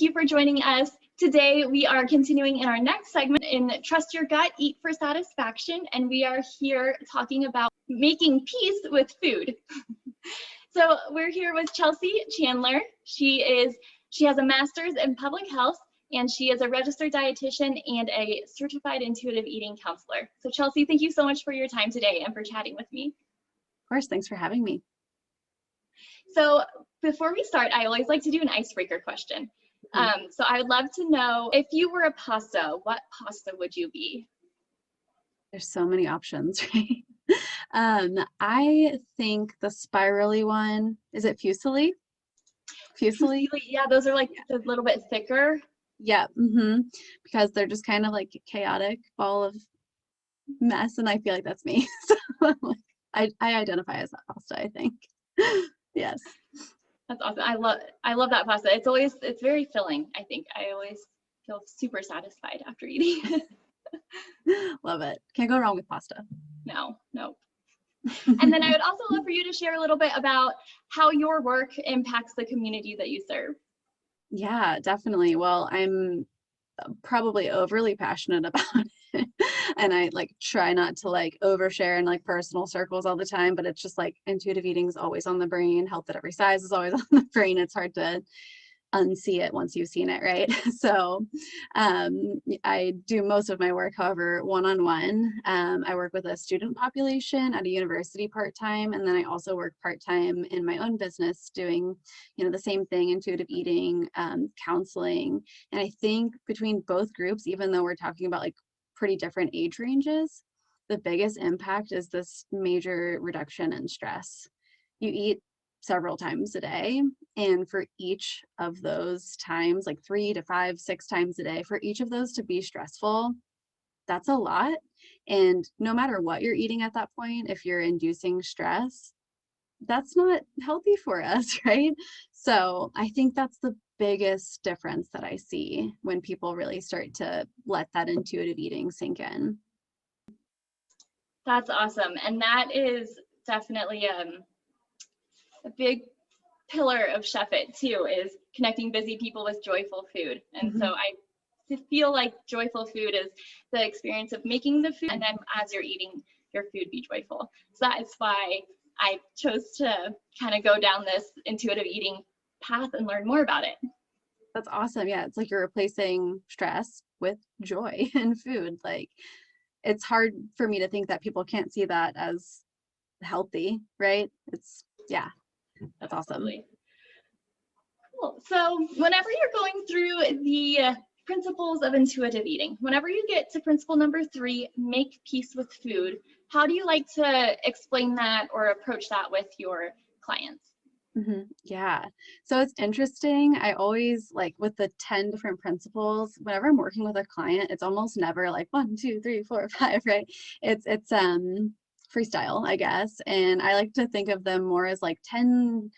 thank you for joining us. Today, we are continuing in our next segment in Trust Your Gut, Eat for Satisfaction, and we are here talking about making peace with food. So we're here with Chelsea Chandler. She has a master's in public health, and she is a registered dietitian and a certified intuitive eating counselor. So Chelsea, thank you so much for your time today and for chatting with me. Of course, thanks for having me. So before we start, I always like to do an icebreaker question. So I would love to know, if you were a pasta, what pasta would you be? There's so many options, right? I think the spirally one, is it fusilli? Fusilli? Yeah, those are like a little bit thicker. Yeah, because they're just kind of like a chaotic ball of mess, and I feel like that's me. So I identify as that pasta, I think. Yes. That's awesome. I love that pasta. It's very filling, I think. I always feel super satisfied after eating. Love it. Can't go wrong with pasta. No. And then I would also love for you to share a little bit about how your work impacts the community that you serve. Yeah, definitely. Well, I'm probably overly passionate about it. And I try not to overshare in personal circles all the time, but it's just intuitive eating is always on the brain. Health at every size is always on the brain. It's hard to unsee it once you've seen it, right? So I do most of my work, however, one-on-one. I work with a student population at a university part-time, and then I also work part-time in my own business doing, the same thing, intuitive eating, counseling. And I think between both groups, even though we're talking about pretty different age ranges, the biggest impact is this major reduction in stress. You eat several times a day, and for each of those times, 3 to 5, 6 times a day, for each of those to be stressful, that's a lot. And no matter what you're eating at that point, if you're inducing stress, that's not healthy for us, right? So I think that's the biggest difference that I see when people really start to let that intuitive eating sink in. That's awesome. And that is definitely a big pillar of Chef It too, is connecting busy people with joyful food. And so I feel like joyful food is the experience of making the food, and then as you're eating your food, be joyful. So that is why I chose to kind of go down this intuitive eating path and learn more about it. That's awesome. Yeah, it's you're replacing stress with joy in food. It's hard for me to think that people can't see that as healthy, right? That's awesome. Absolutely. Cool. So whenever you're going through the principles of intuitive eating, whenever you get to principle number 3, make peace with food, how do you like to explain that or approach that with your clients? Yeah. So it's interesting. I always with the 10 different principles, whenever I'm working with a client, it's almost never 1, 2, 3, 4, 5, right? It's freestyle, I guess. And I like to think of them more as 10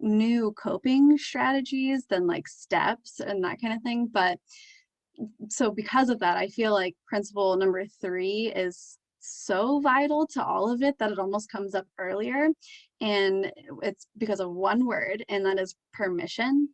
new coping strategies than steps and that kind of thing. But so because of that, I feel like principle number 3 is so vital to all of it that it almost comes up earlier. And it's because of one word, and that is permission.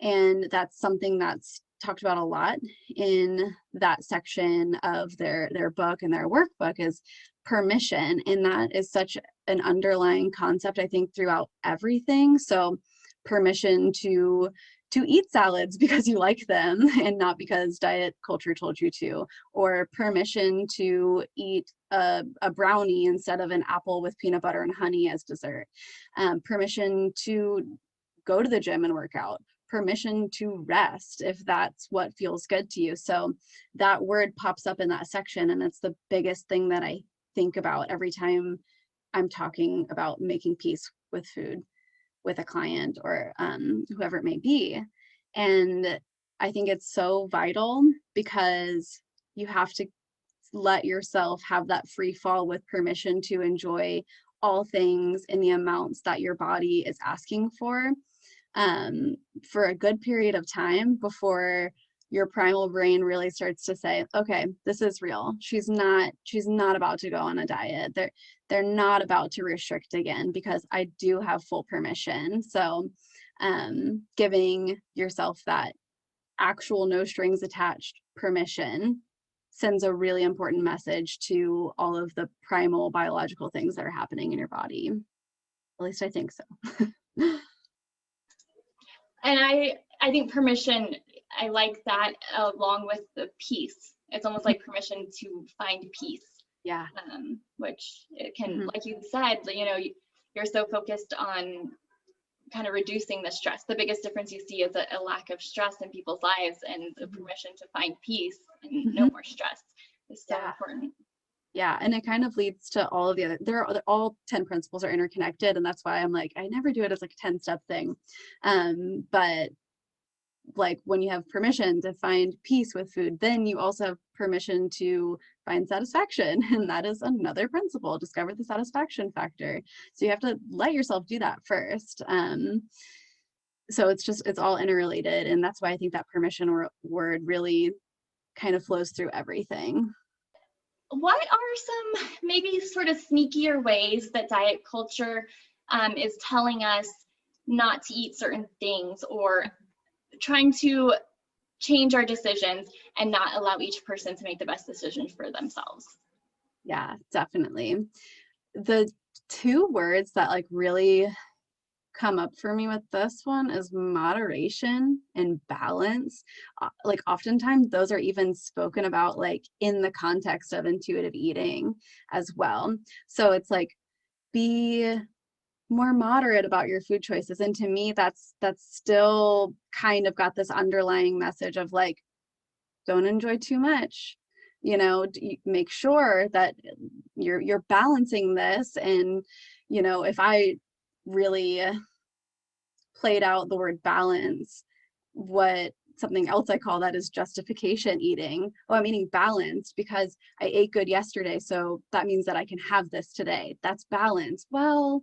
And that's something that's talked about a lot in that section of their book and their workbook, is permission. And that is such an underlying concept, I think, throughout everything. So permission to eat salads because you like them and not because diet culture told you to, or permission to eat a brownie instead of an apple with peanut butter and honey as dessert, permission to go to the gym and work out, permission to rest if that's what feels good to you. So that word pops up in that section, and it's the biggest thing that I think about every time I'm talking about making peace with food with a client or whoever it may be. And I think it's so vital because you have to let yourself have that free fall with permission to enjoy all things in the amounts that your body is asking for a good period of time before your primal brain really starts to say, okay, this is real. She's not about to go on a diet. They're not about to restrict again because I do have full permission. So giving yourself that actual no strings attached permission sends a really important message to all of the primal biological things that are happening in your body. At least I think so. And I think permission, I like that along with the peace. It's almost like permission to find peace. Yeah. Which it can, like you said, you know, you're so focused on kind of reducing the stress. The biggest difference you see is a lack of stress in people's lives, and the permission to find peace and no more stress is so important. Yeah, and it kind of leads to all of the other, all 10 principles are interconnected, and that's why I'm like, I never do it as like a 10-step thing. But like when you have permission to find peace with food, then you also have permission to find satisfaction, and that is another principle, discover the satisfaction factor. So you have to let yourself do that first. So it's all interrelated, and that's why I think that permission word really kind of flows through everything. What are some maybe sort of sneakier ways that diet culture is telling us not to eat certain things, or trying to change our decisions and not allow each person to make the best decision for themselves? Yeah, definitely. The two words that like really come up for me with this one is moderation and balance. Like oftentimes those are even spoken about like in the context of intuitive eating as well. So it's like, be more moderate about your food choices. And to me, that's still kind of got this underlying message of like, don't enjoy too much. You know, make sure that you're balancing this. And, you know, if I really played out the word balance, what something else I call that is justification eating. Oh, I'm eating balanced because I ate good yesterday, so that means that I can have this today. That's balance. Well,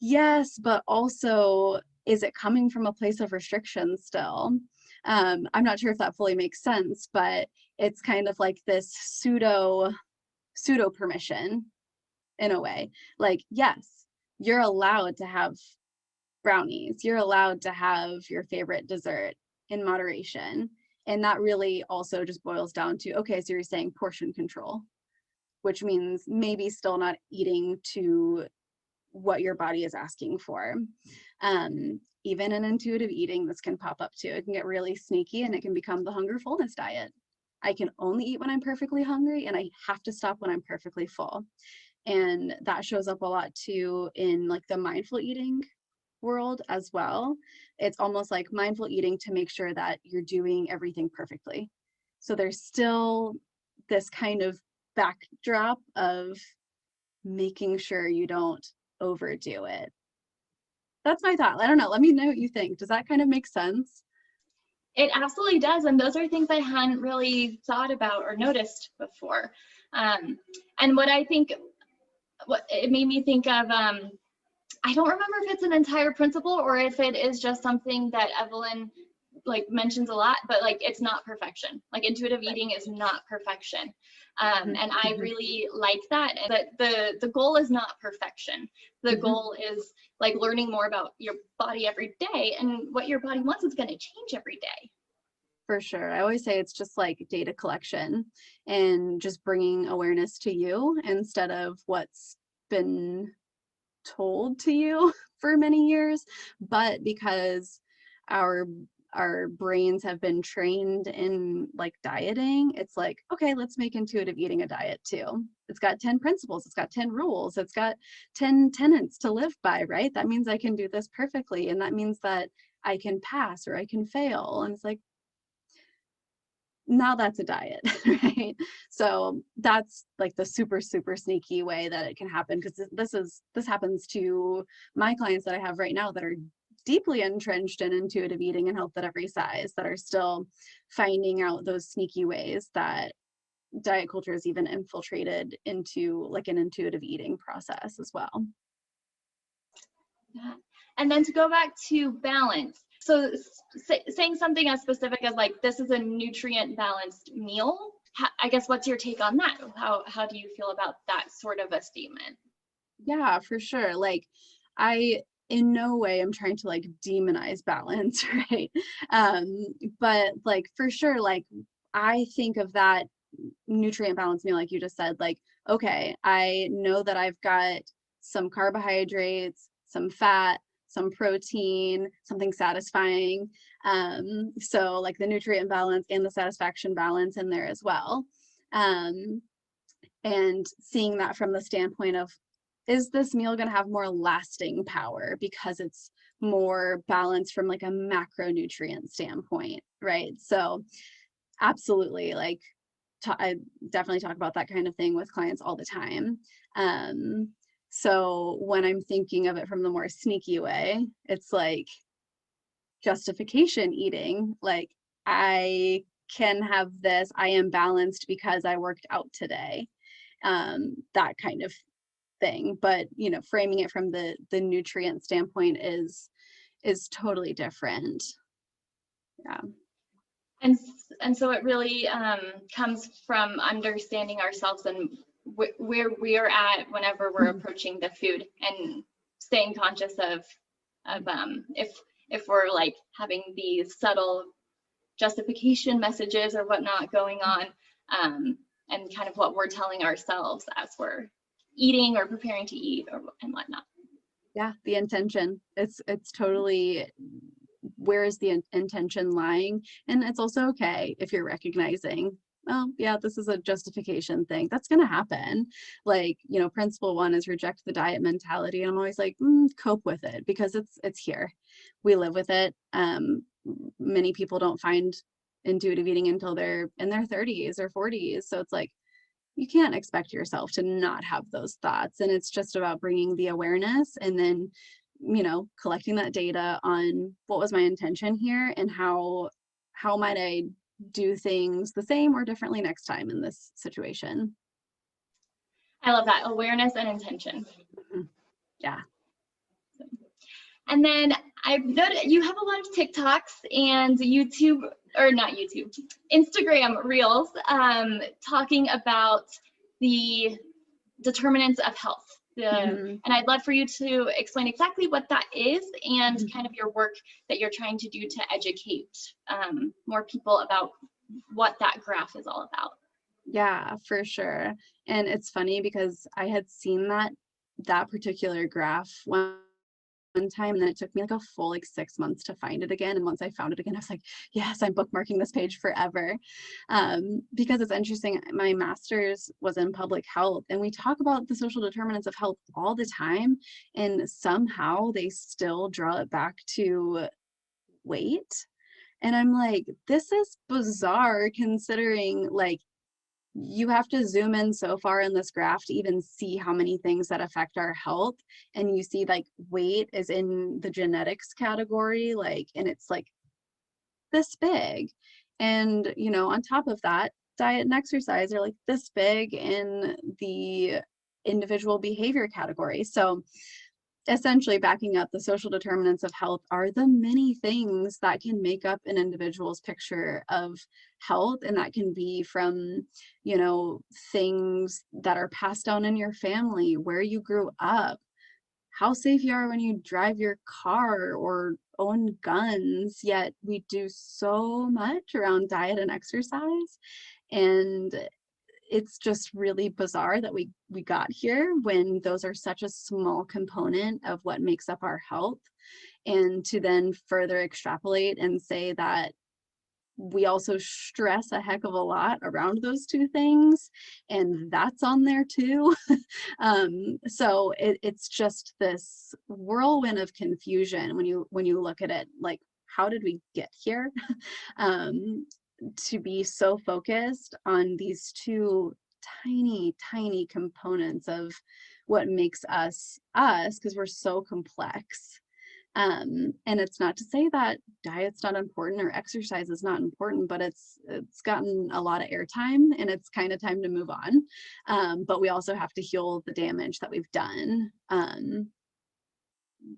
yes, but also, is it coming from a place of restriction still? I'm not sure if that fully makes sense, but it's kind of like this pseudo permission in a way. Like, yes, you're allowed to have brownies. You're allowed to have your favorite dessert in moderation. And that really also just boils down to, okay, so you're saying portion control, which means maybe still not eating to what your body is asking for. Even in intuitive eating, this can pop up too. It can get really sneaky, and it can become the hunger fullness diet. I can only eat when I'm perfectly hungry, and I have to stop when I'm perfectly full. And that shows up a lot too in like the mindful eating world as well. It's almost like mindful eating to make sure that you're doing everything perfectly. So there's still this kind of backdrop of making sure you don't overdo it. That's my thought. I don't know. Let me know what you think. Does that kind of make sense? It absolutely does. And those are things I hadn't really thought about or noticed before. And what I think, what it made me think of, I don't remember if it's an entire principle or if it is just something that Evelyn like mentions a lot, but like it's not perfection. Like intuitive eating is not perfection. And I really like that the goal is not perfection. The goal is like learning more about your body every day, and what your body wants is going to change every day. For sure. I always say it's just like data collection and just bringing awareness to you instead of what's been told to you for many years. But because our brains have been trained in like dieting, it's like, okay, let's make intuitive eating a diet too. It's got 10 principles, it's got 10 rules, it's got 10 tenets to live by, right? That means I can do this perfectly, and that means that I can pass or I can fail. And it's like, now that's a diet, right? So that's like the super sneaky way that it can happen, because this happens to my clients that I have right now that are deeply entrenched in intuitive eating and health at every size, that are still finding out those sneaky ways that diet culture is even infiltrated into like an intuitive eating process as well. Yeah. And then to go back to balance. So saying something as specific as like, this is a nutrient balanced meal, I guess, what's your take on that? How do you feel about that sort of a statement? Yeah, for sure. Like I in no way I'm trying to like demonize balance, right? But like for sure, like I think of that nutrient balance meal, like you just said, like, okay, I know that I've got some carbohydrates, some fat, some protein, something satisfying. So like the nutrient balance and the satisfaction balance in there as well. And seeing that from the standpoint of, is this meal going to have more lasting power because it's more balanced from like a macronutrient standpoint, right? So absolutely, like I definitely talk about that kind of thing with clients all the time. So when I'm thinking of it from the more sneaky way, it's like justification eating. Like, I can have this, I am balanced because I worked out today. That kind of thing. But you know, framing it from the nutrient standpoint is totally different. Yeah. And so it really comes from understanding ourselves and where we are at whenever we're approaching the food, and staying conscious of if we're like having these subtle justification messages or whatnot going on, and kind of what we're telling ourselves as we're eating or preparing to eat and whatnot. Yeah, the intention. It's totally, where is the intention lying? And it's also okay if you're recognizing, oh yeah, this is a justification thing. That's going to happen. Like, you know, principle one is reject the diet mentality. And I'm always like, cope with it, because it's here. We live with it. Many people don't find intuitive eating until they're in their 30s or 40s. So it's like, you can't expect yourself to not have those thoughts. And it's just about bringing the awareness, and then, you know, collecting that data on what was my intention here, and how might I do things the same or differently next time in this situation. I love that, awareness and intention. Yeah. And then I've noticed you have a lot of TikToks and YouTube, or not YouTube, Instagram reels, talking about the determinants of health. And I'd love for you to explain exactly what that is, and kind of your work that you're trying to do to educate more people about what that graph is all about. Yeah, for sure. And it's funny because I had seen that particular graph one time, and then it took me like a full like 6 months to find it again. And once I found it again, I was like, yes, I'm bookmarking this page forever. Because it's interesting. My master's was in public health, and we talk about the social determinants of health all the time, and somehow they still draw it back to weight. And I'm like, this is bizarre, considering like you have to zoom in so far in this graph to even see how many things that affect our health. And you see like weight is in the genetics category, like, and it's like this big. And, you know, on top of that, diet and exercise are like this big in the individual behavior category. So essentially, backing up, the social determinants of health are the many things that can make up an individual's picture of health. And that can be from, you know, things that are passed down in your family, where you grew up, how safe you are when you drive your car or own guns. Yet we do so much around diet and exercise. And it's just really bizarre that we got here when those are such a small component of what makes up our health. And to then further extrapolate and say that we also stress a heck of a lot around those two things, and that's on there too. So it's just this whirlwind of confusion when you look at it, like, how did we get here? To be so focused on these two tiny components of what makes us us, because we're so complex. And it's not to say that diet's not important or exercise is not important, but it's gotten a lot of airtime, and it's kind of time to move on. But we also have to heal the damage that we've done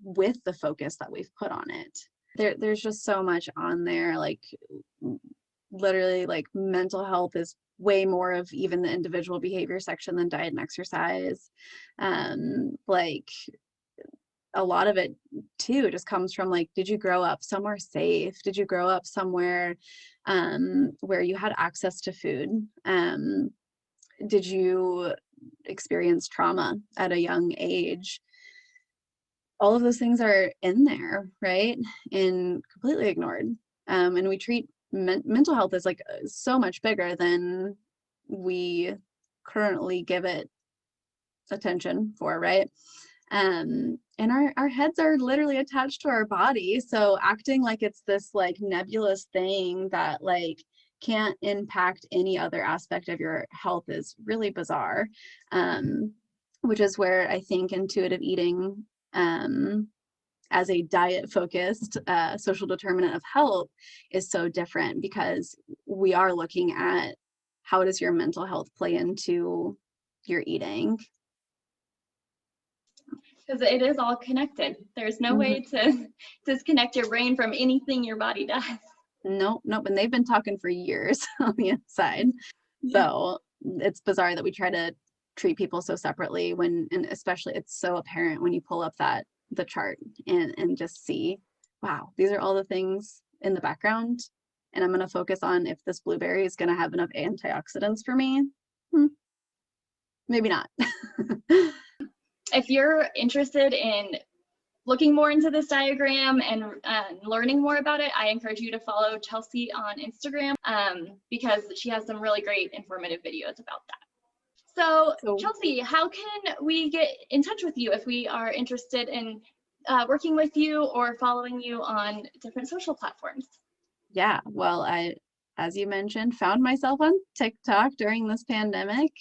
with the focus that we've put on it. There's just so much on there, like literally, like mental health is way more of even the individual behavior section than diet and exercise. Like a lot of it too just comes from like, did you grow up somewhere safe? Did you grow up somewhere where you had access to food? Did you experience trauma at a young age? All of those things are in there, right? And completely ignored. And we treat mental health as like so much bigger than we currently give it attention for, right? And our heads are literally attached to our body. So acting like it's this like nebulous thing that like can't impact any other aspect of your health is really bizarre. Which is where I think intuitive eating as a diet focused social determinant of health is so different, because we are looking at how does your mental health play into your eating. Because it is all connected. There's no way to disconnect your brain from anything your body does. Nope. And they've been talking for years on the inside. Yeah. So it's bizarre that we try to treat people so separately when, and especially it's so apparent when you pull up the chart and just see, wow, these are all the things in the background. And I'm going to focus on if this blueberry is going to have enough antioxidants for me. Maybe not. If you're interested in looking more into this diagram and learning more about it, I encourage you to follow Chelsea on Instagram because she has some really great informative videos about that. So Chelsea, how can we get in touch with you if we are interested in working with you or following you on different social platforms? Yeah, well, as you mentioned, found myself on TikTok during this pandemic.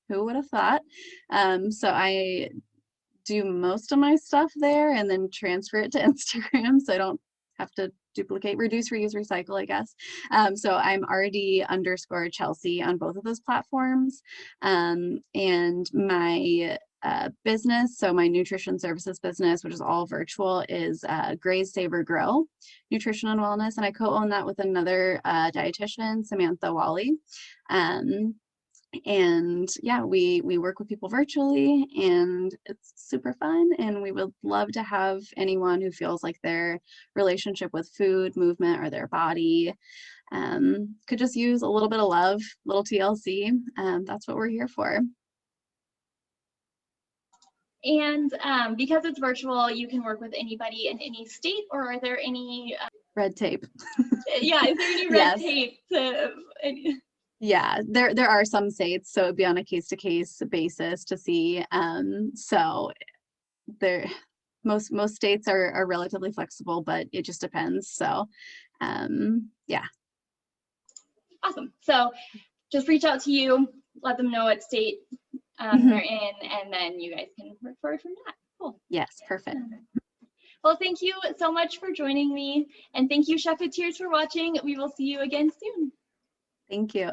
Who would have thought? So I do most of my stuff there and then transfer it to Instagram so I don't have to duplicate, reduce, reuse, recycle, I guess. So I'm RD_Chelsea on both of those platforms. And my business, so my nutrition services business, which is all virtual, is Graze Savor Grow Nutrition and Wellness. And I co-own that with another dietitian, Samantha Wally. And yeah, we work with people virtually and it's super fun, and we would love to have anyone who feels like their relationship with food, movement, or their body could just use a little bit of love, little TLC. That's what we're here for. And because it's virtual, you can work with anybody in any state, or are there any red tape? Yeah, is there any red tape to Yeah, there are some states, so it'd be on a case-to-case basis to see. So there, most states are relatively flexible, but it just depends. So, yeah. Awesome. So just reach out to you, let them know what state they're in, and then you guys can work forward from that. Cool. Yes, perfect. Well, thank you so much for joining me, and thank you, Chefeteers, for watching. We will see you again soon. Thank you.